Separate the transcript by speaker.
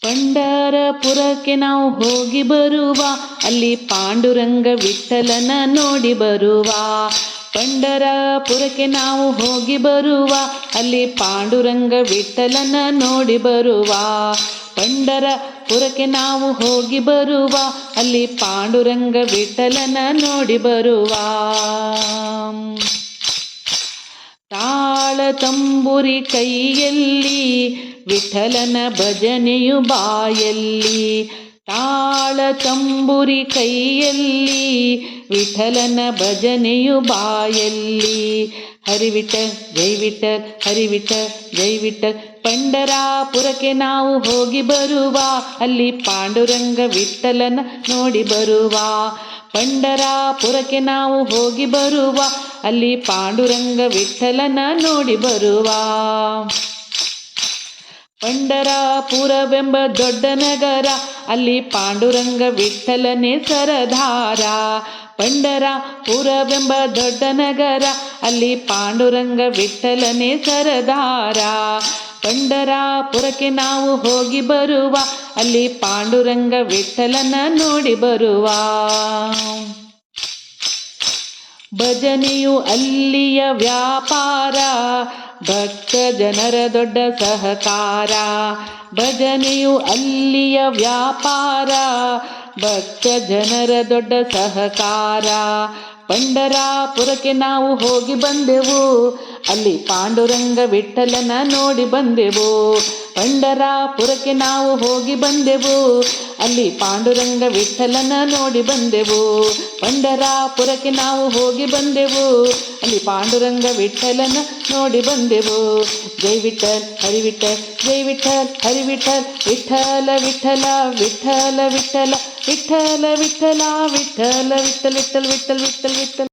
Speaker 1: ಪಂಢರಪುರಕ್ಕೆ ನಾವು ಹೋಗಿ ಬರುವ, ಅಲ್ಲಿ ಪಾಂಡುರಂಗ ವಿಠಲನ ನೋಡಿ ಬರುವ. ಪಂಢರಪುರಕ್ಕೆ ನಾವು ಹೋಗಿ ಬರುವ, ಅಲ್ಲಿ ಪಾಂಡುರಂಗ ವಿಠಲನ ನೋಡಿ ಬರುವ. ಪಂಢರಪುರಕ್ಕೆ ನಾವು ಹೋಗಿ ಬರುವ, ಅಲ್ಲಿ ಪಾಂಡುರಂಗ ವಿಠಲನ ನೋಡಿ ಬರುವ. ತಾಳ ತಂಬುರಿ ಕೈಯಲ್ಲಿ, ವಿಠಲನ ಭಜನೆಯು ಬಾಯಲ್ಲಿ. ತಾಳ ತಂಬುರಿ ಕೈಯಲ್ಲಿ, ವಿಠಲನ ಭಜನೆಯು ಬಾಯಲ್ಲಿ. ಹರಿ ವಿಠಲ್ ಜೈ ವಿಠಲ್, ಹರಿ ವಿಠಲ್ ಜೈ ವಿಠಲ್. ಪಂಢರಪುರಕ್ಕೆ ನಾವು ಹೋಗಿ ಬರುವ, ಅಲ್ಲಿ ಪಾಂಡುರಂಗ ವಿಠಲನ ನೋಡಿ ಬರುವ. ಪಂಢರಪುರಕ್ಕೆ ನಾವು ಹೋಗಿ ಬರುವ, ಅಲ್ಲಿ ಪಾಂಡುರಂಗ ವಿಠಲನ ನೋಡಿ ಬರುವ. ಪಂಢರಪುರವೆಂಬ ದೊಡ್ಡ ನಗರ, ಅಲ್ಲಿ ಪಾಂಡುರಂಗ ವಿಠಲನೇ ಸರದಾರ. ಪಂಢರಪುರವೆಂಬ ದೊಡ್ಡ ನಗರ, ಅಲ್ಲಿ ಪಾಂಡುರಂಗ ವಿಠಲನೇ ಸರದಾರ. ಪಂಢರಪುರಕ್ಕೆ ನಾವು ಹೋಗಿ ಬರುವ, ಅಲ್ಲಿ ಪಾಂಡುರಂಗ ವಿಠಲನ ನೋಡಿ ಬರುವ. ಭಜನೆಯು ಅಲ್ಲಿಯ ವ್ಯಾಪಾರ, ಭಕ್ತ ಜನರ ದೊಡ್ಡ ಸಹಕಾರ. ಭಜನೆಯು ಅಲ್ಲಿಯ ವ್ಯಾಪಾರ, ಭಕ್ತ ಜನರ ದೊಡ್ಡ ಸಹಕಾರ. ಪಂಢರಪುರಕ್ಕೆ ನಾವು ಹೋಗಿ ಬಂದೆವು, ಅಲ್ಲಿ ಪಾಂಡುರಂಗ ವಿಠಲನ ನೋಡಿ ಬಂದೆವು. ಪಂಢರಪುರಕ್ಕೆ ನಾವು ಹೋಗಿ ಬಂದೆವು, ಅಲ್ಲಿ ಪಾಂಡುರಂಗ ವಿಠಲನ ನೋಡಿ ಬಂದೆವು. ಪಂಢರಪುರಕ್ಕೆ ನಾವು ಹೋಗಿ ಬಂದೆವು, ಅಲ್ಲಿ ಪಾಂಡುರಂಗ ವಿಠಲನ ನೋಡಿ ಬಂದೆವು. ಜೈ ವಿಠಲ್ ಹರಿ ವಿಠಲ್, ಜೈ ವಿಠಲ್ ಹರಿ ವಿಠಲ್. ವಿಠಲ ವಿಠಲ ವಿಠಲ ವಿಠಲ, ವಿಠಲ ವಿಠಲ ವಿಠಲ ವಿಠಲ್ ವಿಠಲ್ ವಿಠಲ್ ವಿಠಲ್ ವಿಠಲ್.